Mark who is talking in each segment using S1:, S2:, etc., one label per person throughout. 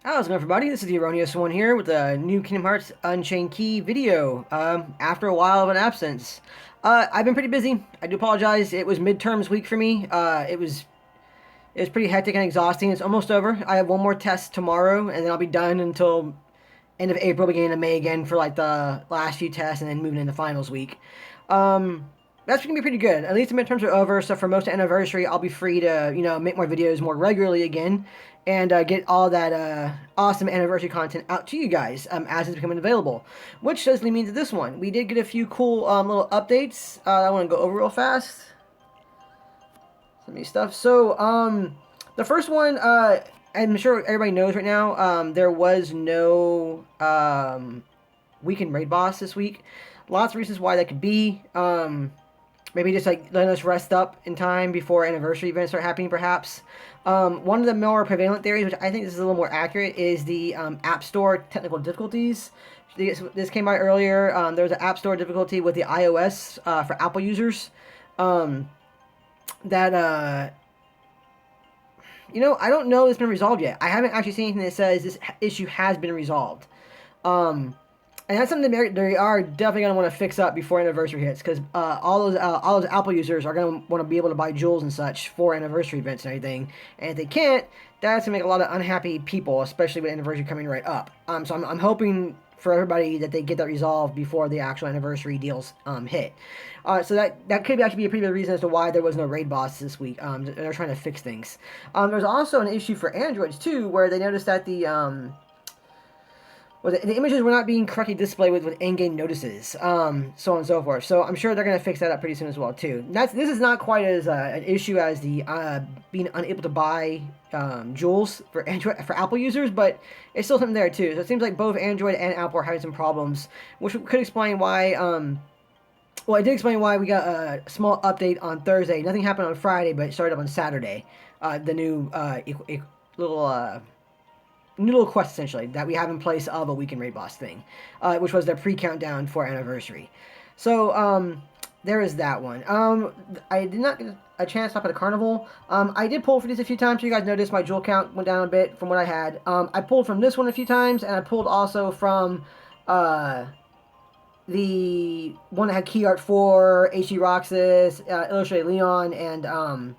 S1: How's it going, everybody? This is the Erroneous One here with a new Kingdom Hearts Unchained Key video. After a while of an absence, I've been pretty busy. I do apologize. It was midterms week for me. It was pretty hectic and exhausting. It's almost over. I have one more test tomorrow, and then I'll be done until end of April, beginning of May again for like the last few tests, and then moving into finals week. That's gonna be pretty good. At least the midterms are over, so for most anniversary, I'll be free to make more videos more regularly again, and get all that awesome anniversary content out to you guys as it's becoming available. Which does lead me to this one. We did get a few cool little updates. I want to go over real fast. Some of these stuff. So the first one, I'm sure everybody knows right now. There was no weekend raid boss this week. Lots of reasons why that could be. Maybe just like letting us rest up in time before anniversary events start happening, perhaps. One of the more prevalent theories, which I think this is a little more accurate, is the App Store technical difficulties. This came out earlier. There was an App Store difficulty with the iOS for Apple users. That I don't know if it's been resolved yet. I haven't actually seen anything that says this issue has been resolved. And that's something that they are definitely going to want to fix up before anniversary hits, because all those Apple users are going to want to be able to buy jewels and such for anniversary events and everything. And if they can't, that's going to make a lot of unhappy people, especially with anniversary coming right up. So I'm hoping for everybody that they get that resolved before the actual anniversary deals hit. So that could actually be a pretty good reason as to why there was no raid boss this week. They're trying to fix things. There's also an issue for Androids too, where they noticed that the images were not being correctly displayed with in-game notices, so on and so forth. So I'm sure they're going to fix that up pretty soon as well too. This is not quite as an issue as the being unable to buy jewels for Apple users, but it's still something there too. So it seems like both Android and Apple are having some problems, which could explain why. Well, it did explain why we got a small update on Thursday. Nothing happened on Friday, but it started up on Saturday. The new little quest, essentially, that we have in place of a weekend raid boss thing, which was their pre-countdown for anniversary. So there is that one. I did not get a chance to stop at a carnival. I did pull for these a few times, so you guys noticed my jewel count went down a bit from what I had. I pulled from this one a few times, and I pulled also from the one that had key art for HD Roxas, Illustrated Leon, and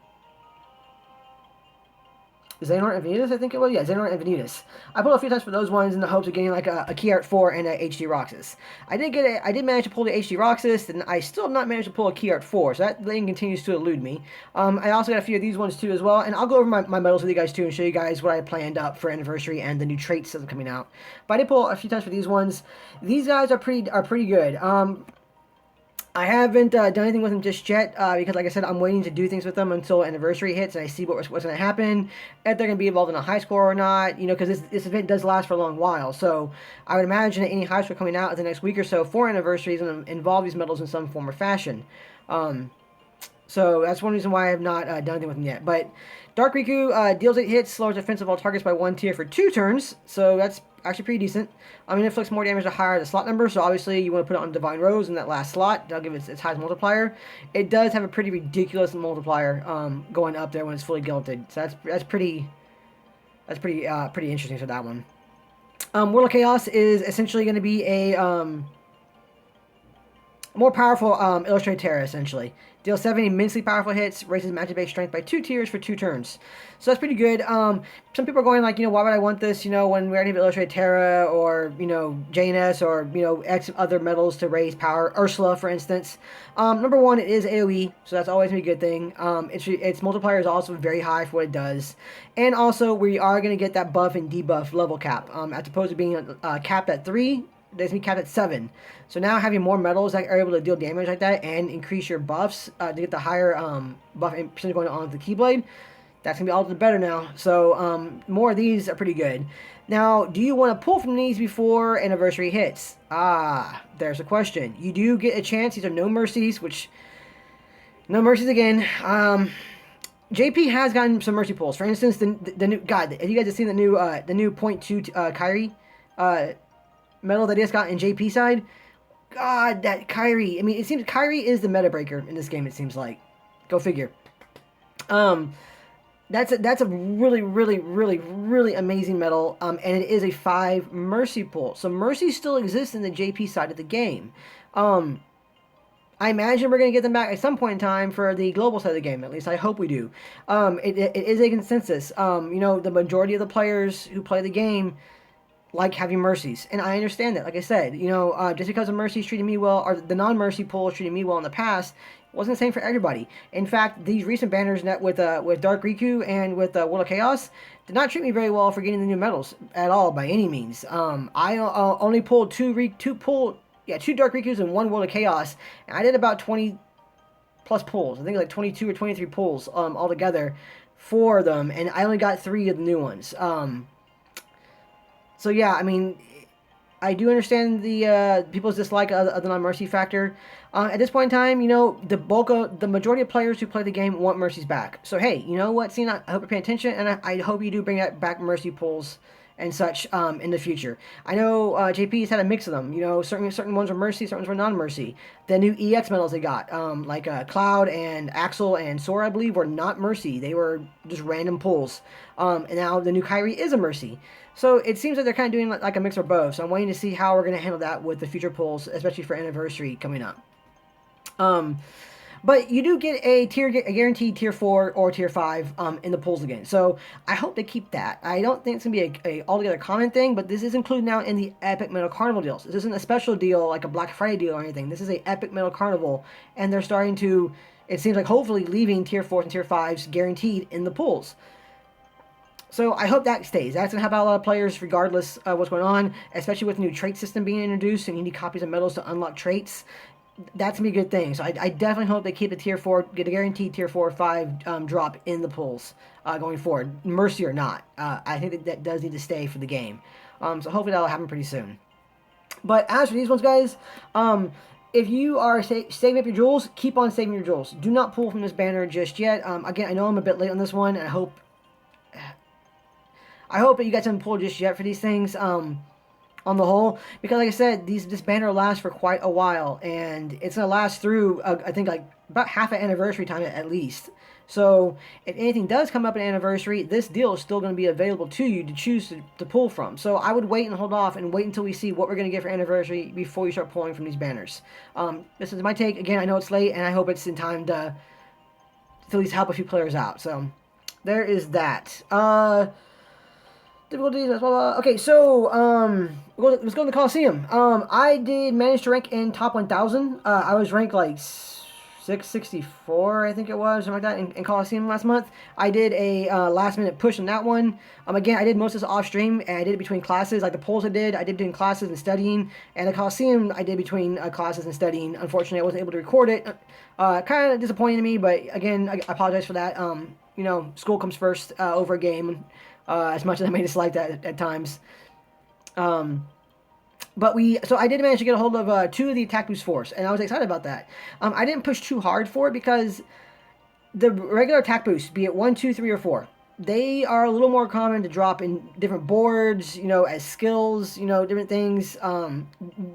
S1: Xehanort and Venutus, I think it was. Yeah, Xehanort and Venutus. I pulled a few times for those ones in the hopes of getting like a Key Art 4 and a HD Roxas. I did manage to pull the HD Roxas, and I still have not managed to pull a Key Art 4, so that thing continues to elude me. I also got a few of these ones too as well, and I'll go over my medals with you guys too and show you guys what I planned up for anniversary and the new traits that are coming out. But I did pull a few times for these ones. These guys are pretty good. I haven't done anything with them just yet because, like I said, I'm waiting to do things with them until anniversary hits and I see what's going to happen, if they're going to be involved in a high score or not, because this event does last for a long while. So I would imagine that any high score coming out in the next week or so for anniversary is going to involve these medals in some form or fashion. So that's one reason why I have not done anything with them yet. But Dark Riku deals 8 hits, lowers defense of all targets by 1 tier for 2 turns, so that's actually pretty decent. It inflicts more damage the higher the slot number, so obviously you want to put it on Divine Rose in that last slot. That'll give it its highest multiplier. It does have a pretty ridiculous multiplier going up there when it's fully gilded, so that's pretty interesting for that one. World of Chaos is essentially going to be a more powerful Illustrated Terra, essentially. Deals 7 immensely powerful hits, raises magic base strength by 2 tiers for 2 turns. So that's pretty good. Some people are going like, why would I want this, when we already have Illustrated Terra or, JNS or, X other medals to raise power. Ursula, for instance. Number one, it is AoE, so that's always going to be a good thing. Its multiplier is also very high for what it does. And also, we are going to get that buff and debuff level cap. As opposed to being capped at 3, there's going to be capped at 7. So now having more medals that are able to deal damage like that and increase your buffs to get the higher buff and percentage going on with the Keyblade, that's going to be all the better now. So more of these are pretty good. Now, do you want to pull from these before anniversary hits? There's a question. You do get a chance. These are no mercies, which... No mercies again. JP has gotten some mercy pulls. For instance, the new... God, have you guys have seen the new .2 Kyrie medal that he just got in JP side? God, that Kyrie. It seems Kyrie is the meta breaker in this game, it seems like. Go figure. That's a really, really, really, really amazing medal, and it is a 5 Mercy pull. So Mercy still exists in the JP side of the game. Um, I imagine we're going to get them back at some point in time for the global side of the game. At least I hope we do. It is a consensus. The majority of the players who play the game like having mercies, and I understand that. Like I said, just because a mercy's treating me well, or the non-mercy pool is treating me well in the past, it wasn't the same for everybody. In fact, these recent banners with Dark Riku and with World of Chaos did not treat me very well for getting the new medals at all by any means. I only pulled two Dark Rikus and one World of Chaos, and I did about 20 plus pulls. I think like 22 or 23 pulls altogether for them, and I only got 3 of the new ones. So yeah, I mean, I do understand the people's dislike of the non-mercy factor. At this point in time, the majority of players who play the game want mercies back. So hey, you know what, Cena? I hope you're paying attention, and I hope you do bring back mercy pulls and such in the future. I know JP's had a mix of them. Certain ones were mercy, certain ones were non-mercy. The new EX medals they got, like Cloud and Axel and Sora, I believe, were not mercy. They were just random pulls. And now the new Kyrie is a mercy. So it seems like they're kind of doing like a mix of both. So I'm waiting to see how we're going to handle that with the future pulls, especially for Anniversary coming up. But you do get a guaranteed tier 4 or tier 5 in the pulls again. So I hope they keep that. I don't think it's going to be a altogether common thing, but this is included now in the Epic Metal Carnival deals. This isn't a special deal like a Black Friday deal or anything. This is a Epic Metal Carnival, and they're starting to, it seems like, hopefully leaving tier 4s and tier 5s guaranteed in the pulls. So I hope that stays. That's going to help out a lot of players regardless of what's going on, especially with the new trait system being introduced and you need copies of medals to unlock traits. That's going to be a good thing. So I definitely hope they keep the tier 4, get a guaranteed tier 4 or 5 drop in the pulls going forward, Mercy or not. I think that does need to stay for the game. So hopefully that'll happen pretty soon. But as for these ones, guys, if you are saving up your jewels, keep on saving your jewels. Do not pull from this banner just yet. Again, I know I'm a bit late on this one, and I hope that you guys haven't pulled just yet for these things on the whole. Because like I said, this banner lasts for quite a while. And it's going to last through, I think, like about half an anniversary time at least. So if anything does come up at anniversary, this deal is still going to be available to you to choose to pull from. So I would wait and hold off and wait until we see what we're going to get for anniversary before you start pulling from these banners. This is my take. Again, I know it's late, and I hope it's in time to at least help a few players out. So there is that. Difficulties, blah, blah. Okay, so let's go to the Coliseum. I did manage to rank in top 1,000. I was ranked like 664, I think it was, something like that, in Coliseum last month. I did a last minute push on that one. Again, I did most of this off stream, and I did it between classes. Like the polls I did between classes and studying, and the Coliseum I did between classes and studying. Unfortunately, I wasn't able to record it. Kind of disappointing to me, but again, I apologize for that. School comes first over a game. As much as I may dislike that at times. So I did manage to get a hold of 2 of the attack boost 4s, and I was excited about that. I didn't push too hard for it because the regular attack boosts, be it 1, 2, 3, or 4, they are a little more common to drop in different boards, as skills, different things.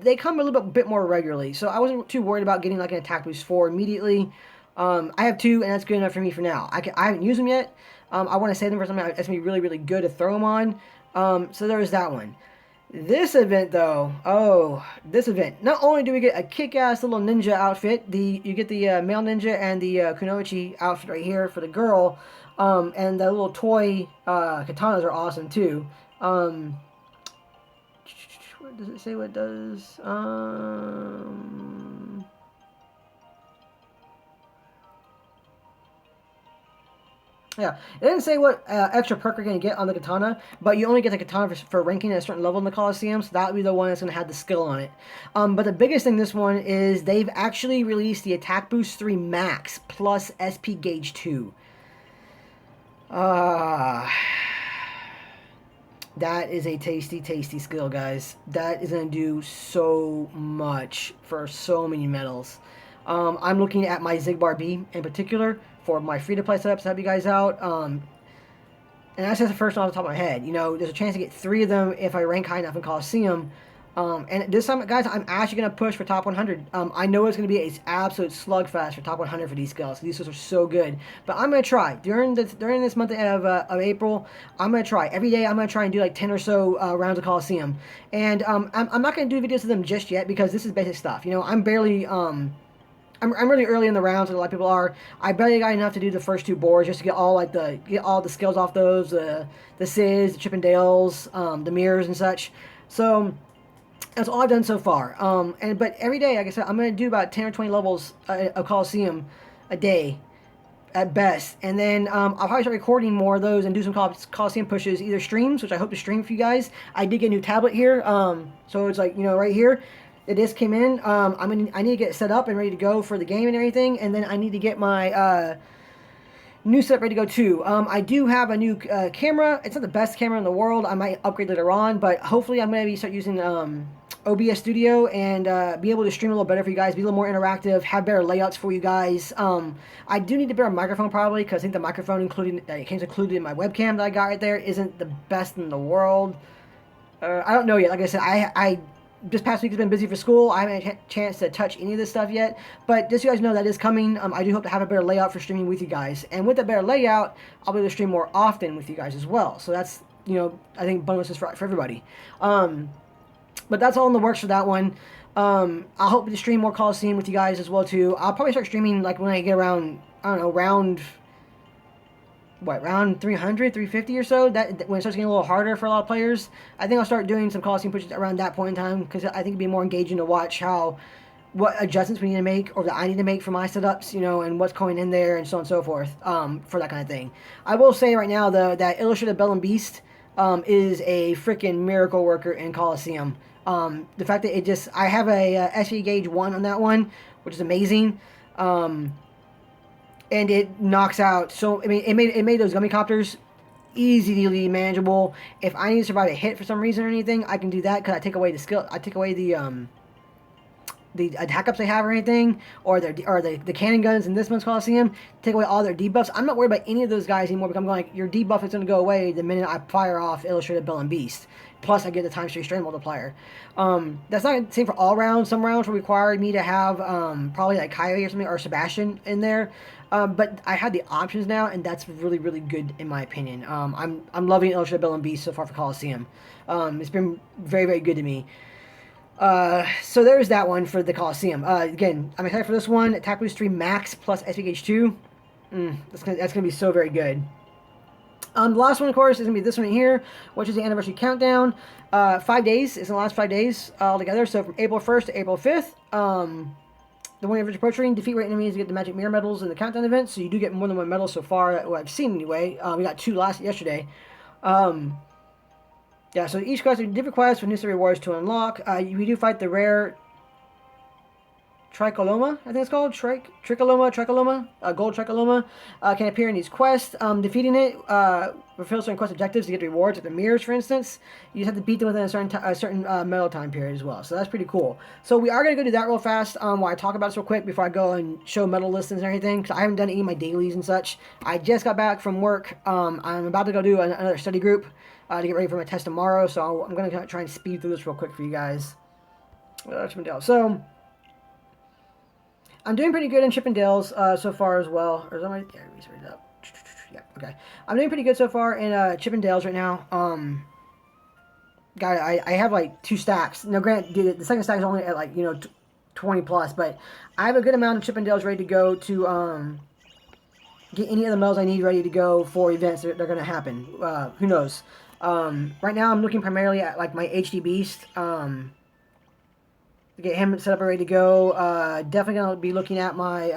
S1: They come a little bit more regularly, so I wasn't too worried about getting like an attack boost 4 immediately. I have 2, and that's good enough for me for now. I haven't used them yet. I want to save them for something that's going to be really, really good to throw them on. So there was that one. This event, though, not only do we get a kick-ass little ninja outfit, you get the male ninja and the kunoichi outfit right here for the girl, and the little toy katanas are awesome, too. What does it say what it does? Yeah, it didn't say what extra perk you're going to get on the katana, but you only get the katana for ranking at a certain level in the Coliseum, so that would be the one that's going to have the skill on it. But the biggest thing this one is they've actually released the Attack Boost 3 Max plus SP Gauge 2. That is a tasty, tasty skill, guys. That is going to do so much for so many medals. I'm looking at my Zigbar B in particular for my free-to-play setups to help you guys out. And that's just the first one off the top of my head. There's a chance to get 3 of them if I rank high enough in Coliseum. And this time, guys, I'm actually going to push for top 100. I know it's going to be an absolute slugfest for top 100 for these skills. These skills are so good. But I'm going to try. During this month of April, I'm going to try. Every day, I'm going to try and do like 10 or so rounds of Coliseum. And I'm not going to do videos of them just yet because this is basic stuff. You know, I'm barely... I'm really early in the rounds, and a lot of people are. I barely got enough to do the first 2 boards just to get all the skills off those, the Sizz, the Chippendales, the mirrors and such. So that's all I've done so far. But every day, like I said, I'm gonna do about 10 or 20 levels of Coliseum a day at best, and then I'll probably start recording more of those and do some Coliseum pushes, either streams, which I hope to stream for you guys. I did get a new tablet here, so it's like, you know, right here. The disc came in. I need to get it set up and ready to go for the game and everything, and then I need to get my new setup ready to go too. I do have a new camera. It's not the best camera in the world. I might upgrade later on, but hopefully I'm going to start using OBS Studio and be able to stream a little better for you guys, be a little more interactive, have better layouts for you guys. I do need a better microphone probably, because I think the microphone it came included in my webcam that I got right there isn't the best in the world. I don't know yet. Like I said, I this past week has been busy for school. I haven't had a chance to touch any of this stuff yet, but just so you guys know, that is coming. I do hope to have a better layout for streaming with you guys, and with a better layout, I'll be able to stream more often with you guys as well. So that's, you know, I think bonuses for everybody. But that's all in the works for that one. I hope to stream more Coliseum with you guys as well too. I'll probably start streaming like when I get around, I don't know, round 300, 350 or so, that when it starts getting a little harder for a lot of players, I think I'll start doing some Coliseum pushes around that point in time, because I think it'd be more engaging to watch what adjustments we need to make, or that I need to make for my setups, you know, and what's going in there, and so on and so forth, for that kind of thing. I will say right now, though, that Illustrated Bell and Beast is a freaking miracle worker in Coliseum. The fact that I have a SV Gauge 1 on that one, which is amazing. And it knocks out, so I mean, it made those gummy copters easily manageable. If I need to survive a hit for some reason or anything, I can do that, because I take away the attack ups they have or anything, or the cannon guns in this month's Coliseum, take away all their debuffs. I'm not worried about any of those guys anymore, because I'm going, like, your debuff is going to go away the minute I fire off Illustrated Bell and Beast. Plus, I get the times 3 strength multiplier. That's not the same for all rounds. Some rounds will require me to have probably like Kyrie or something, or Sebastian in there. But I have the options now, and that's really, really good in my opinion. I'm loving Illustrated Bell and Beast so far for Coliseum. It's been very, very good to me. So there's that one for the Coliseum. Again, I'm excited for this one. Attack Boost 3 Max plus SV Gauge 2. That's gonna be so very good. The last one, of course, is going to be this one right here, which is the anniversary countdown. 5 days. It's in the last 5 days altogether. So from April 1st to April 5th. The one you're approaching, defeat rate enemies to get the magic mirror medals in the countdown event. So you do get more than 1 medal so far, what I've seen anyway. We got 2 yesterday. Yeah, so each quest, different quests with new rewards to unlock. We do fight the rare Tricoloma, I think it's called. Tricoloma, gold Tricoloma, can appear in these quests. Defeating it fulfills certain quest objectives to get rewards, like the mirrors, for instance. You just have to beat them within a certain medal time period as well. So that's pretty cool. So we are going to go do that real fast while I talk about this real quick before I go and show medal listings and everything, because I haven't done any of my dailies and such. I just got back from work. I'm about to go do another study group to get ready for my test tomorrow. So I'm going to try and speed through this real quick for you guys. So I'm doing pretty good in Chippendales so far as well. Or is that my... Yeah, let me read it up. Yeah, okay. I'm doing pretty good so far in Chippendales right now. I have like 2 stacks. Now, granted, the second stack is only at like, 20 plus, but I have a good amount of Chippendales ready to go to get any of the medals I need ready to go for events that are going to happen. Who knows? Right now, I'm looking primarily at like my HD Beast. To get him set up and ready to go. Definitely going to be looking at my,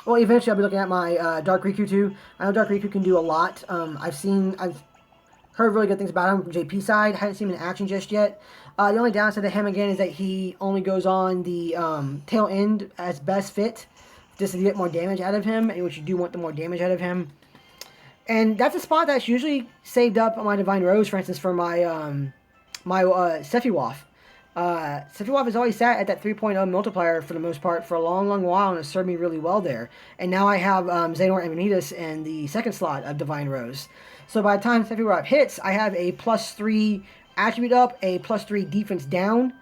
S1: well, eventually I'll be looking at my Dark Riku too. I know Dark Riku can do a lot. I've heard really good things about him from JP side. I haven't seen him in action just yet. The only downside to him, again, is that he only goes on the tail end as best fit, just to get more damage out of him, which you do want the more damage out of him. And that's a spot that's usually saved up on my Divine Rose, for instance, for my Sephiroth. Sephiroth has always sat at that 3.0 multiplier for the most part for a long, long while, and has served me really well there. And now I have Xehanort and Vanitas in the second slot of Divine Rose. So by the time Sephiroth hits, I have a +3 attribute up, a +3 defense down,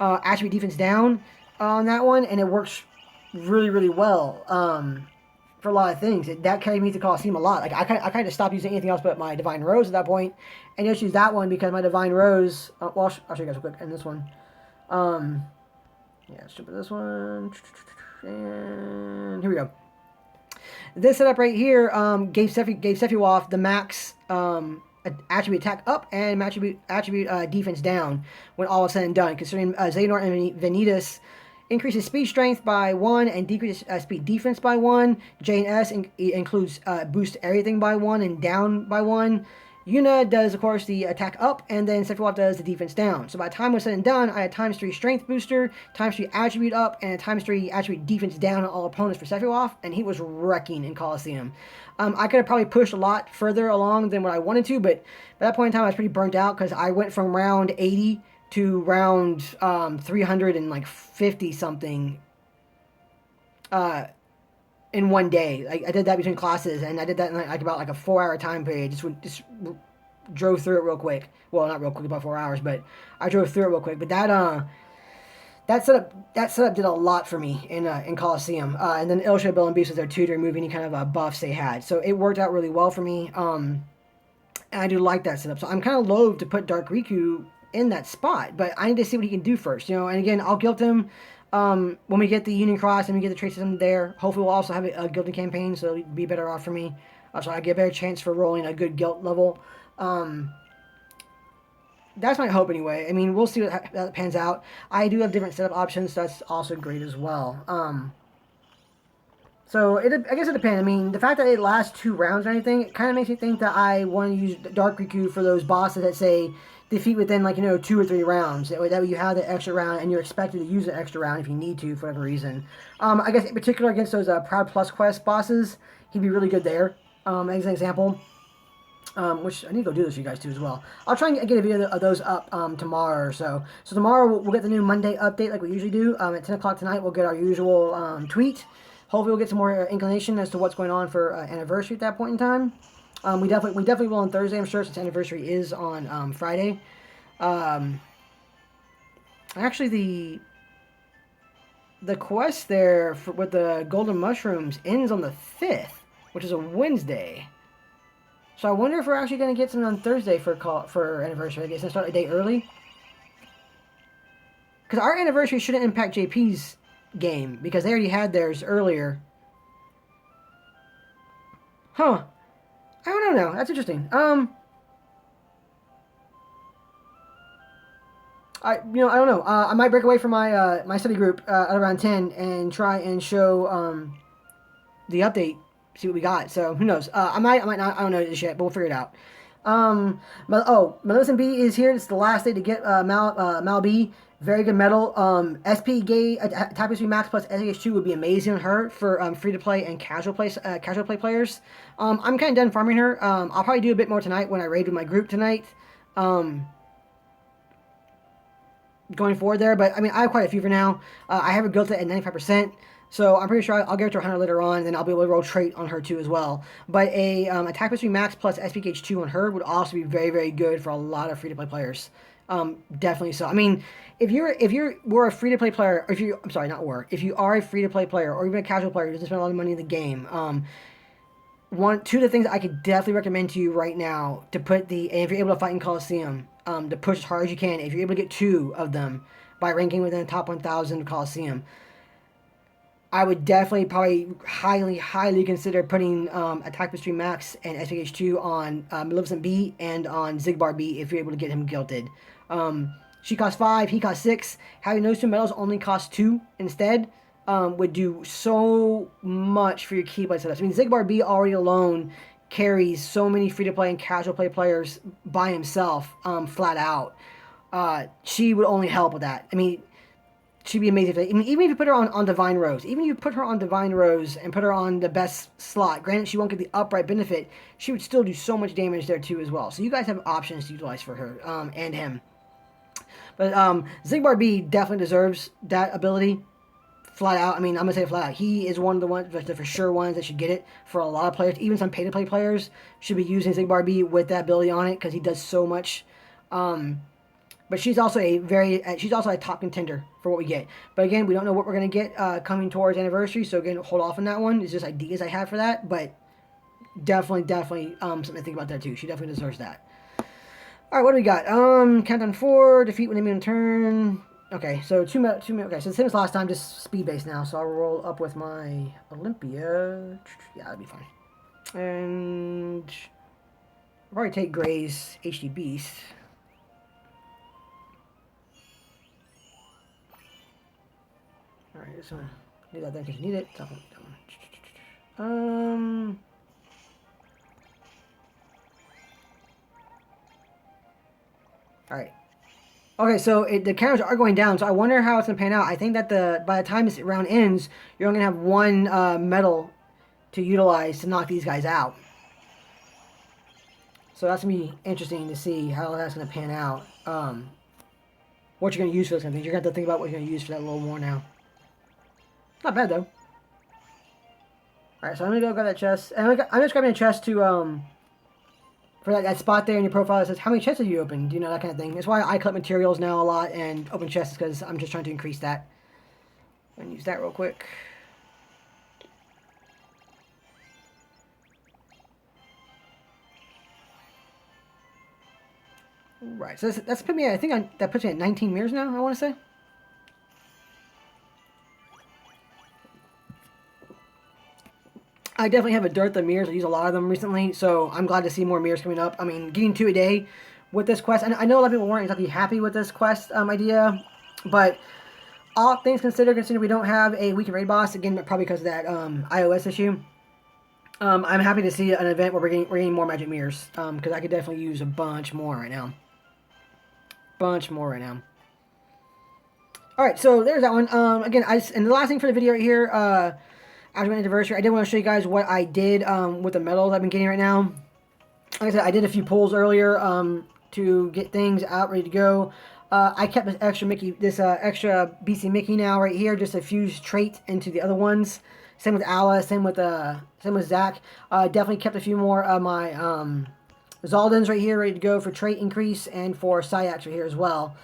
S1: attribute defense down on that one, and it works really, really well for a lot of things. That carried me to Coliseum a lot. Like I kind of stopped using anything else but my Divine Rose at that point, and just use that one because my Divine Rose. Well, I'll show you guys real quick. And this one, yeah, let's jump to this one, and here we go. This setup right here gave Sephiroth the max attribute attack up and attribute defense down when all is said and done. Considering Xehanort and Vanitas increases speed strength by 1 and decreases speed defense by 1. J and S includes boost everything by 1 and down by 1. Yuna does, of course, the attack up, and then Sephiroth does the defense down. So by the time it was said and done, I had ×3 strength booster, ×3 attribute up, and a ×3 attribute defense down on all opponents for Sephiroth, and he was wrecking in Coliseum. I could have probably pushed a lot further along than what I wanted to, but by that point in time, I was pretty burnt out because I went from round 80 to round 350 something in one day. Like I did that between classes, and I did that in like about like a 4-hour time period. Just drove through it real quick. Well, not real quick, about 4 hours, but I drove through it real quick. But that setup did a lot for me in Coliseum. And then Ilsha, Bill, and Beast was there too to remove any kind of buffs they had. So it worked out really well for me. And I do like that setup. So I'm kind of loath to put Dark Riku in that spot, but I need to see what he can do first, you know. And again, I'll guilt him when we get the Union Cross and we get the trade system there. Hopefully we'll also have a guilting campaign, so it'll be better off for me. So I get a better chance for rolling a good guilt level. That's my hope anyway. I mean, we'll see how that pans out. I do have different setup options, so that's also great as well. So I guess it depends. I mean, the fact that it lasts 2 rounds or anything, it kind of makes me think that I want to use Dark Riku for those bosses that say defeat within, like, 2 or 3 rounds. That way you have the extra round, and you're expected to use the extra round if you need to, for whatever reason. I guess in particular against those Proud Plus Quest bosses, he'd be really good there, as an example. Which I need to go do this for you guys too as well. I'll try and get a video of those up tomorrow or so. So tomorrow we'll get the new Monday update like we usually do. At 10 o'clock tonight we'll get our usual tweet. Hopefully we'll get some more inclination as to what's going on for anniversary at that point in time. We definitely will on Thursday, I'm sure, since anniversary is on Friday. Actually, the quest there with the golden mushrooms ends on the 5th, which is a Wednesday. So I wonder if we're actually going to get something on Thursday for anniversary. I guess and start a day early. Because our anniversary shouldn't impact JP's game, because they already had theirs earlier. Huh. I don't know. That's interesting. I don't know. I might break away from my my study group at around 10 and try and show the update. See what we got. So who knows? I might not. I don't know this yet, but we'll figure it out. Maleficent B is here. It's the last day to get Mal B. Very good medal. SP Gay Tapestry Max plus SH2 would be amazing on her for free to play and casual play players. I'm kind of done farming her. I'll probably do a bit more tonight when I raid with my group tonight. Going forward there, but I mean I have quite a few for now. I have her built at 95%. So I'm pretty sure I'll give it to her 100 later on, and then I'll be able to roll trait on her too as well. But a attack history max plus SPH2 on her would also be very, very good for a lot of free-to-play players. Definitely so. I mean, if you were a free-to-play player, if you are a free-to-play player or even a casual player who doesn't spend a lot of money in the game, two of the things I could definitely recommend to you right now to put and if you're able to fight in Coliseum, to push as hard as you can. If you're able to get 2 of them by ranking within the top 1,000 of Coliseum, I would definitely probably highly consider putting Attack Mystery Max and SPH2 on Maleficent B and on Xigbar B if you're able to get him guilted. She costs 5, he costs 6. Having those 2 medals only cost 2 instead would do so much for your Keyblade setups. I mean, Xigbar B already alone carries so many free-to-play and casual play players by himself, flat out. She would only help with that. I mean, she'd be amazing. I mean, even if you put her on Divine Rose, even if you put her on Divine Rose and put her on the best slot, granted she won't get the upright benefit, she would still do so much damage there too as well. So you guys have options to utilize for her and him. But Xigbar B definitely deserves that ability, flat out. I mean, I'm gonna say flat out. He is one of the for sure ones that should get it for a lot of players. Even some pay-to-play players should be using Xigbar B with that ability on it because he does so much But she's also she's also a top contender for what we get. But again, we don't know what we're gonna get coming towards anniversary. So again, hold off on that one. It's just ideas I have for that. But definitely something to think about there too. She definitely deserves that. All right, what do we got? Countdown 4, defeat when enemy on turn. Okay, so two minutes. Okay, so the same as last time, just speed base now. So I'll roll up with my Olympia. Yeah, that'd be fine. And I'll probably take Gray's HD Beast. All right, just wanna do that there because you need it. All right. Okay, so the counters are going down, so I wonder how it's gonna pan out. I think that by the time this round ends, you're only gonna have one medal to utilize to knock these guys out. So that's gonna be interesting to see how that's gonna pan out. What you're gonna use for those kind of things. You're gonna have to think about what you're gonna use for that a little more now. Not bad though. All right, so I'm gonna go grab that chest, and I'm just grabbing a chest to for that spot there in your profile that says how many chests have you opened, you know, that kind of thing. That's why I collect materials now a lot and open chests, because I'm just trying to increase that. I'm gonna use that real quick. Right, so that's put me. I think that puts me at 19 mirrors now. I want to say. I definitely have a dearth of mirrors. I use a lot of them recently, so I'm glad to see more mirrors coming up. I mean, getting 2 a day with this quest. I know a lot of people weren't exactly happy with this quest idea, but all things considered, considering we don't have a weekend raid boss, again, probably because of that iOS issue, I'm happy to see an event where we're getting more magic mirrors, because I could definitely use a bunch more right now. All right, so there's that one. Again, and the last thing for the video right here, after my anniversary, I did want to show you guys what I did with the medals I've been getting right now. Like I said, I did a few pulls earlier to get things out ready to go. I kept this extra extra BC Mickey now right here, just to fuse trait into the other ones. Same with Ala, same with Zach. Definitely kept a few more of my Zaldans right here, ready to go for trait increase, and for Syax right here as well.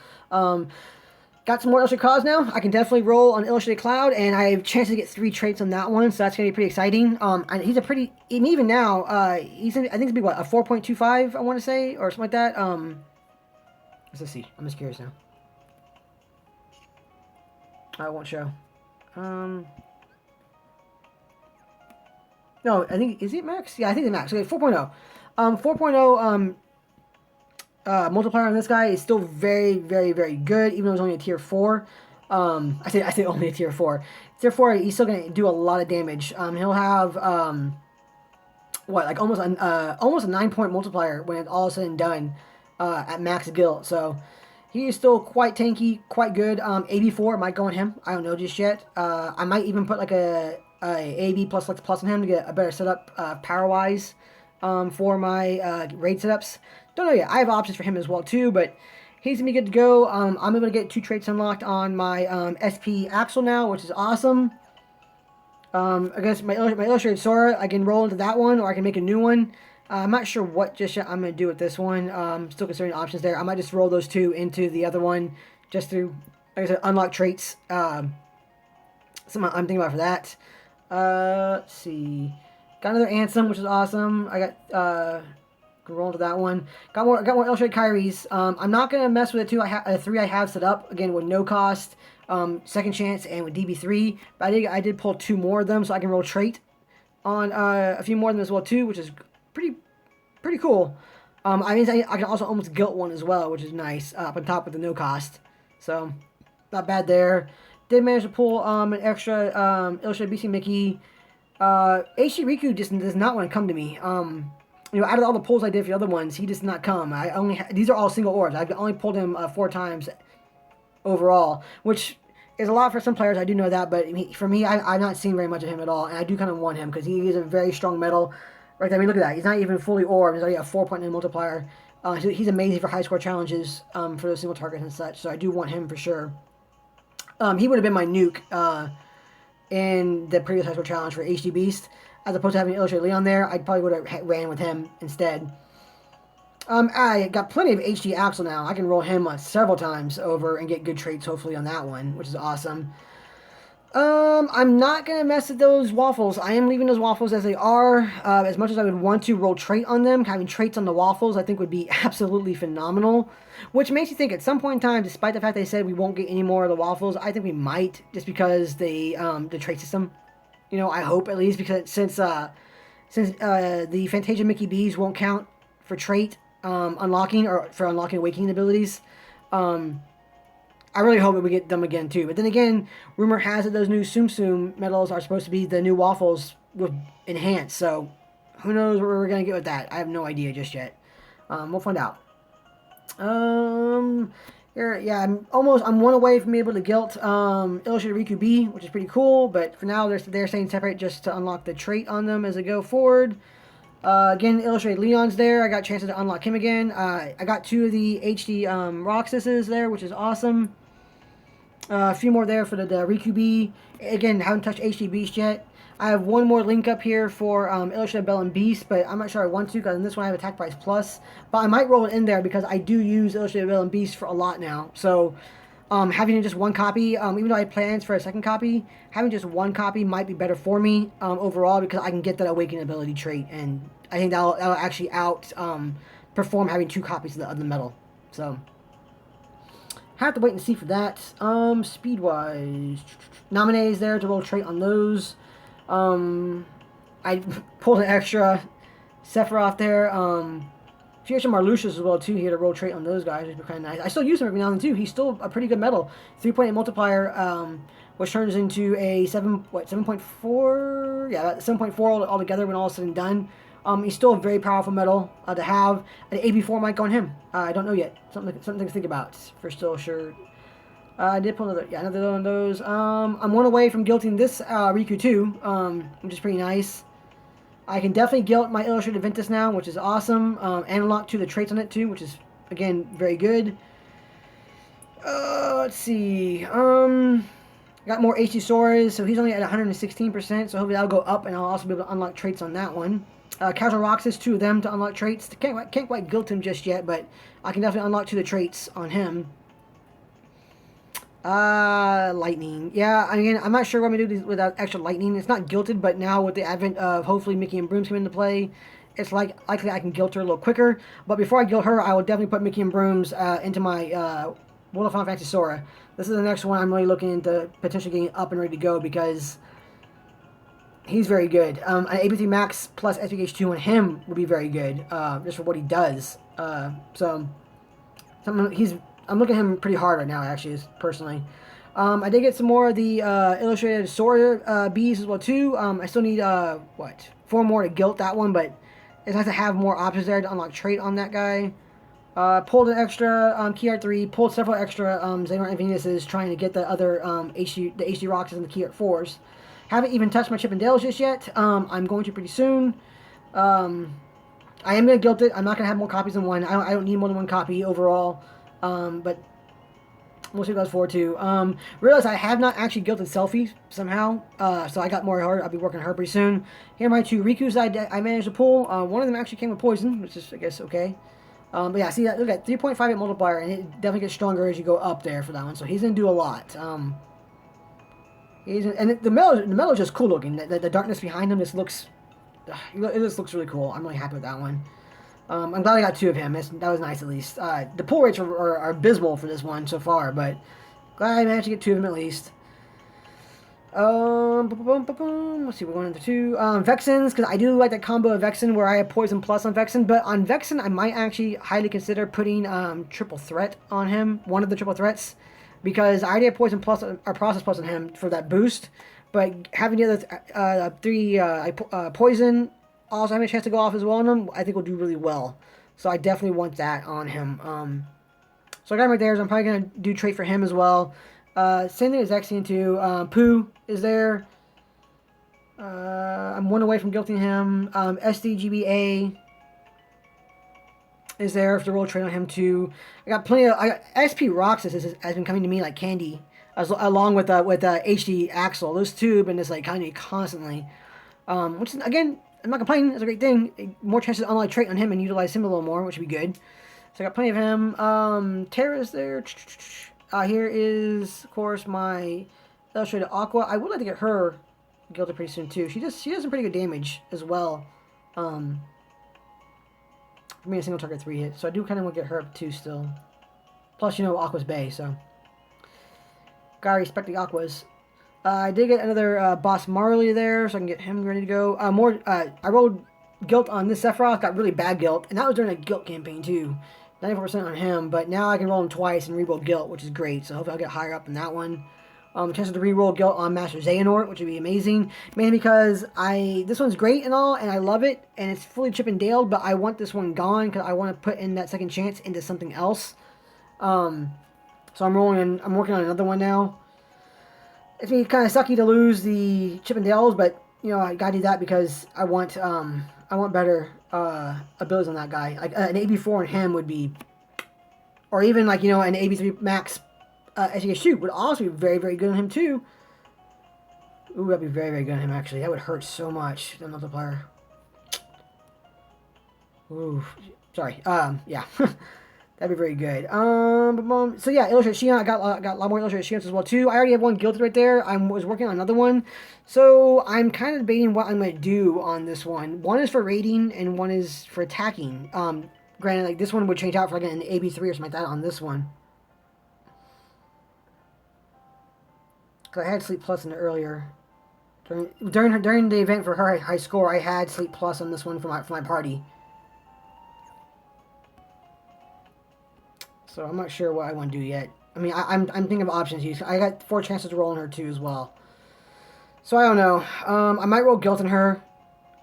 S1: Got some more Illustrated Clouds now. I can definitely roll on Illustrated Cloud, and I have a chance to get 3 traits on that one, so that's going to be pretty exciting. And he's a pretty, even now, I think it's going to be, what, a 4.25, I want to say, or something like that. Let's see. I'm just curious now. I won't show. No, I think, is it max? Yeah, I think it's max. Okay, 4.0. 4.0, multiplier on this guy is still very good, even though it's only a tier 4. I say only a tier 4. Tier 4, he's still gonna do a lot of damage. He'll have what, like almost a 9-point multiplier when it's all said and done at max guild. So he is still quite tanky, quite good. AB4 might go on him. I don't know just yet. I might even put like a AB plus on him to get a better setup power wise for my raid setups. Don't know yet. I have options for him as well too, but he's gonna be good to go. I'm able to get 2 traits unlocked on my SP Axle now, which is awesome. I guess my Illustrated Sora, I can roll into that one, or I can make a new one. I'm not sure what just yet I'm gonna do with this one. Still considering options there. I might just roll those 2 into the other one, just through, like I said, unlock traits. Something I'm thinking about for that. Let's see. Got another Ansem, which is awesome. I got roll into that one. Got more Illustrated Kyries. I'm not gonna mess with the 3 I have set up again with no cost, second chance, and with DB3. But I did pull 2 more of them, so I can roll trait on a few more of them as well too, which is pretty cool. I mean, I can also almost guilt one as well, which is nice, up on top of the no cost. So not bad there. Did manage to pull an extra Illustrated BC Mickey. HD Riku just does not want to come to me. You know, out of all the pulls I did for the other ones, he does not come. These are all single orbs. I've only pulled him 4 times overall, which is a lot for some players. I do know that, but for me, I've not seen very much of him at all, and I do kind of want him because he is a very strong metal. Right there, I mean, look at that. He's not even fully orbed. He's already a 4.9 multiplier. He's amazing for high score challenges for those single targets and such. So I do want him for sure. He would have been my nuke in the previous high score challenge for HD Beast. As opposed to having Illustrated Leon there, I probably would have ran with him instead. I got plenty of HD Axle now. I can roll him several times over and get good traits, hopefully, on that one, which is awesome. I'm not gonna mess with those waffles. I am leaving those waffles as they are. As much as I would want to roll trait on them, having traits on the waffles, I think would be absolutely phenomenal. Which makes you think at some point in time, despite the fact they said we won't get any more of the waffles, I think we might, just because the trait system. You know, I hope at least, because since the Fantasia Mickey B's won't count for trait unlocking or for unlocking awakening abilities. I really hope that we get them again too. But then again, rumor has it those new Tsum Tsum medals are supposed to be the new waffles with enhanced. So who knows what we're gonna get with that? I have no idea just yet. We'll find out. Yeah, I'm one away from being able to guilt Illustrated Riku B, which is pretty cool. But for now, they're staying separate just to unlock the trait on them as they go forward. Again, Illustrated Leon's there. I got chances to unlock him again. I got 2 of the HD Roxases there, which is awesome. A few more there for the Riku B. Again, haven't touched HD Beast yet. I have one more link up here for Illustrated Bell and Beast, but I'm not sure I want to because in this one I have Attack Price Plus. But I might roll it in there because I do use Illustrated Bell and Beast for a lot now. So having just one copy, even though I had plans for a second copy, having just one copy might be better for me overall because I can get that Awakening ability trait, and I think that'll actually perform having 2 copies of the medal. So have to wait and see for that. Speed-wise, Nominees there to roll trait on those. I pulled an extra Sephiroth there. Few extra Marluxias as well too here to roll trait on those guys, which would be kind of nice. I still use him every now and then too. He's still a pretty good medal. 3.8 multiplier, which turns into a 7.4? Yeah, about 7.4 altogether when all is said and done. He's still a very powerful medal to have. An AB4 might go on him. I don't know yet. Something to think about for still sure. I did pull another one of those. I'm one away from guilting this Riku too, which is pretty nice. I can definitely guilt my Illustrated Ventus now, which is awesome. And unlock 2 of the traits on it too, which is again very good. Let's see. Got more HD Soras, so he's only at 116%, so hopefully that'll go up, and I'll also be able to unlock traits on that one. Casual Roxas, 2 of them to unlock traits. Can't quite guilt him just yet, but I can definitely unlock 2 of the traits on him. Lightning. Yeah, I mean, I'm not sure what I'm going to do without extra lightning. It's not guilted, but now with the advent of hopefully Mickey and Brooms come into play, it's likely I can guilt her a little quicker. But before I guilt her, I will definitely put Mickey and Brooms into my World of Final Fantasy Sora. This is the next one I'm really looking into potentially getting up and ready to go because he's very good. An AP3 Max plus SPH2 on him would be very good, just for what he does. I'm looking at him pretty hard right now, actually, personally. I did get some more of the Illustrated Sora Bs as well, too. I still need, 4 more to guilt that one, but it's nice to have more options there to unlock trait on that guy. Pulled an extra Key Art 3, pulled several extra Xehanort and Venuses trying to get the other HD Rocks and the Key Art 4s. Haven't even touched my Chip and Dales just yet. I'm going to pretty soon. I am going to guilt it. I'm not going to have more copies than one. I don't need more than one copy overall. But we'll see what goes forward to. Realize I have not actually guilted Selfie somehow. So I got more hard. I'll be working on her pretty soon. Here are my 2 Rikus I managed to pull. One of them actually came with poison, which is, I guess, okay. But yeah, see, look at 3.58 multiplier, and it definitely gets stronger as you go up there for that one. So he's going to do a lot. The metal is just cool looking. The darkness behind him just looks... It just looks really cool. I'm really happy with that one. I'm glad I got 2 of him. That was nice at least. The pull rates are abysmal for this one so far, but glad I managed to get 2 of them at least. Let's see, we're going into 2. Vexens, because I do like that combo of Vexen where I have Poison Plus on Vexen, but on Vexen I might actually highly consider putting Triple Threat on him, one of the Triple Threats, because I already have Poison Plus or Process Plus on him for that boost, but having the other 3 Poison, also having a chance to go off as well on him, I think will do really well. So I definitely want that on him. So I got him right there, so I'm probably going to do trait for him as well. Same thing as Exian too. Pooh is there. I'm one away from guilting him. SDGBA is there for the roll trait on him too. I got plenty of... SP Roxas has been coming to me like candy, along with HD Axel. Those 2 have been just like coming to me constantly. Which is, again, I'm not complaining. That's a great thing. More chances to unlock trait on him and utilize him a little more, which would be good. So I got plenty of him. Terra's there. Here is, of course, my illustrated Aqua. I would like to get her gilded pretty soon too. She does some pretty good damage as well. For me, a single target 3 hit. So I do kind of want to get her up too still. Plus, you know, Aqua's Bay, so gotta respect the Aquas. I did get another Boss Marley there, so I can get him ready to go. I rolled Guilt on this Sephiroth, got really bad Guilt, and that was during a Guilt campaign too. 94% on him, but now I can roll him twice and reroll Guilt, which is great, so hopefully I'll get higher up in that one. Chances to reroll Guilt on Master Xehanort, which would be amazing, mainly because this one's great and all, and I love it, and it's fully Chip and Daled, but I want this one gone, because I want to put in that second chance into something else. So I'm working on another one now. It's kind of sucky to lose the Chip and Dales, but you know I gotta do that because I want better abilities on that guy. Like an AB4 on him would be, or even like you know an AB3 Max SES shoot would also be very very good on him too. Ooh, that'd be very very good on him actually. That would hurt so much the multiplier. Ooh, sorry. Yeah. That'd be very good. So yeah, Illustrated Shion. I got a lot more Illustrated Shions as well too. I already have one gilded right there. I was working on another one, so I'm kind of debating what I'm gonna do on this one. One is for raiding and one is for attacking. Granted, like this one would change out for like an AB3 or something like that on this one. Cause I had Sleep Plus in it earlier. During the event for her high score, I had Sleep Plus on this one for my party. So I'm not sure what I want to do yet. I mean, I'm thinking of options here. I got 4 chances to roll on her too as well. So I don't know. I might roll Guilt on her.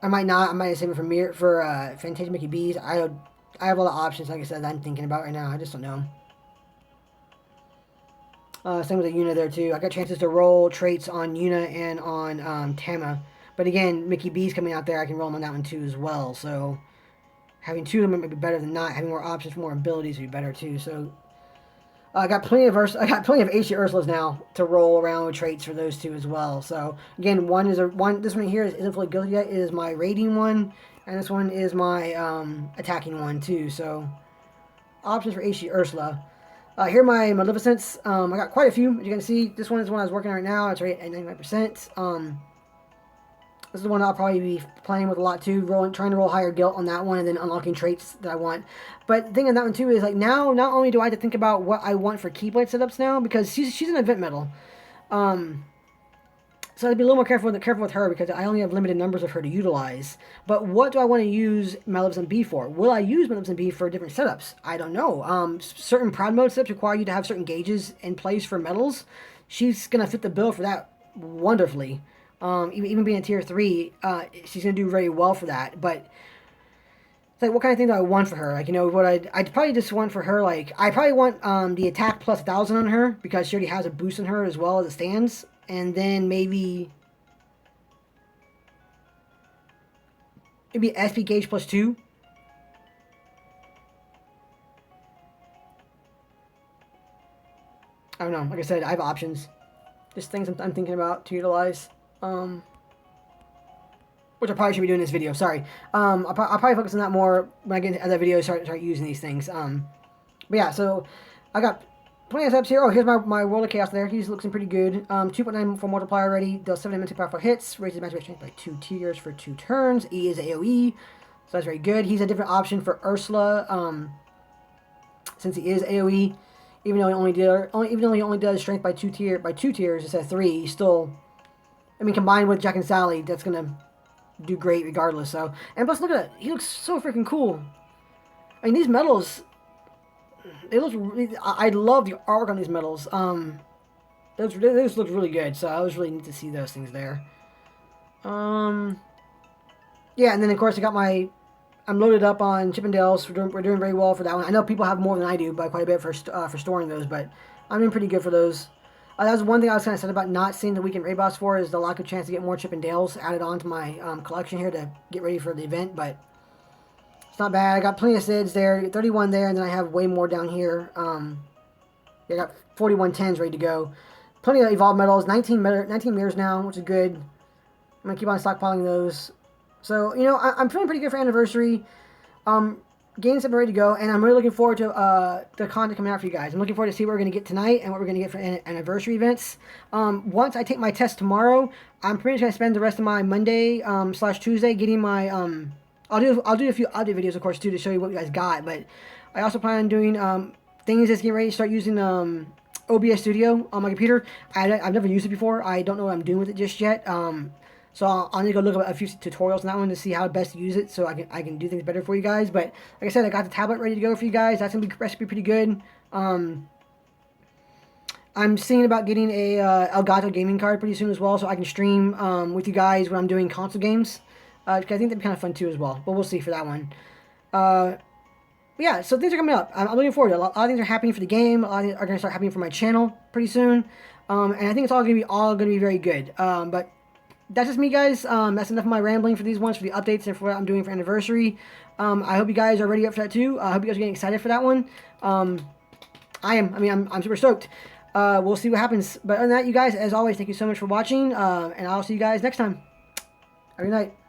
S1: I might not. I might save it for Fantasia Mickey B's. I have a lot of options, like I said, that I'm thinking about right now. I just don't know. Same with the Yuna there too. I got chances to roll traits on Yuna and on Tama. But again, Mickey B's coming out there. I can roll them on that one too as well. So having 2 of them might be better than not. Having more options, more abilities would be better too. So I got plenty of HD Ursulas now to roll around with traits for those 2 as well. So again, this one here isn't fully gilded yet. It is my raiding one, and this one is my attacking one too. So options for HD Ursula. Here are my Maleficents. I got quite a few. As you can see, this one is the one I was working on right now. It's right at 99%. This is the one I'll probably be playing with a lot too, trying to roll higher Guilt on that one and then unlocking traits that I want. But the thing on that one too is like now, not only do I have to think about what I want for Keyblade setups now, because she's an event medal. So I'd be a little more careful with her because I only have limited numbers of her to utilize. But what do I want to use Maleficent B for? Will I use Maleficent B for different setups? I don't know. Certain Proud Mode setups require you to have certain gauges in place for medals. She's going to fit the bill for that wonderfully. Even being a tier 3, she's going to do very well for that. But it's like, what kind of thing do I want for her? Like, you know, what I'd probably just want for her, like, I probably want the attack plus 1,000 on her because she already has a boost on her as well as it stands. And then maybe SP gauge plus 2. I don't know. Like I said, I have options. Just things I'm thinking about to utilize. Which I probably should be doing in this video. Sorry. I'll probably focus on that more when I get into other videos. Start using these things. But yeah. So I got plenty of steps here. Oh, here's my World of Chaos there. He's looking pretty good. 2.9 for multiplier already. Does 7 minutes powerful hits. Raises magic strength by 2 tiers for 2 turns. E is AoE. So that's very good. He's a different option for Ursula. Since he is AoE. Even though he only does strength by 2 tiers instead of 3, he's still, I mean, combined with Jack and Sally, that's gonna do great regardless. So, and plus, look at it, he looks so freaking cool. I mean, these medals, they look really, I love the artwork on these medals. They just look really good. So I was really neat to see those things there. Yeah, and then of course I got I'm loaded up on Chippendales. We're doing very well for that one. I know people have more than I do by quite a bit for storing those, but I'm doing pretty good for those. That was one thing I was kind of sad about not seeing the weekend raid boss for, is the lack of chance to get more Chippendales added on to my collection here to get ready for the event, but it's not bad. I got plenty of SIDs there, 31 there, and then I have way more down here. I got 41 10s ready to go. Plenty of evolved medals, 19 mirrors now, which is good. I'm going to keep on stockpiling those. So, you know, I'm feeling pretty good for anniversary. Games have been ready to go, and I'm really looking forward to the content coming out for you guys. I'm looking forward to see what we're going to get tonight and what we're going to get for anniversary events. Once I take my test tomorrow, I'm pretty much going to spend the rest of my Monday slash Tuesday getting my I'll do a few update videos, of course, too, to show you what you guys got. But I also plan on doing things that's getting ready to start using OBS Studio on my computer. I've never used it before. I don't know what I'm doing with it just yet. So I'll need to go look up a few tutorials on that one to see how best to use it, so I can do things better for you guys. But like I said, I got the tablet ready to go for you guys. That's gonna be pretty good. I'm seeing about getting a Elgato gaming card pretty soon as well, so I can stream with you guys when I'm doing console games. Because I think that'd be kind of fun too as well. But we'll see for that one. Yeah, so things are coming up. I'm looking forward to it. A lot of things are happening for the game. A lot of things are going to start happening for my channel pretty soon. And I think it's all going to be very good. But that's just me, guys. That's enough of my rambling for these ones, for the updates, and for what I'm doing for anniversary. I hope you guys are ready up for that too. I hope you guys are getting excited for that one. I am. I mean, I'm super stoked. We'll see what happens. But other than that, you guys, as always, thank you so much for watching. And I'll see you guys next time. Have a good night.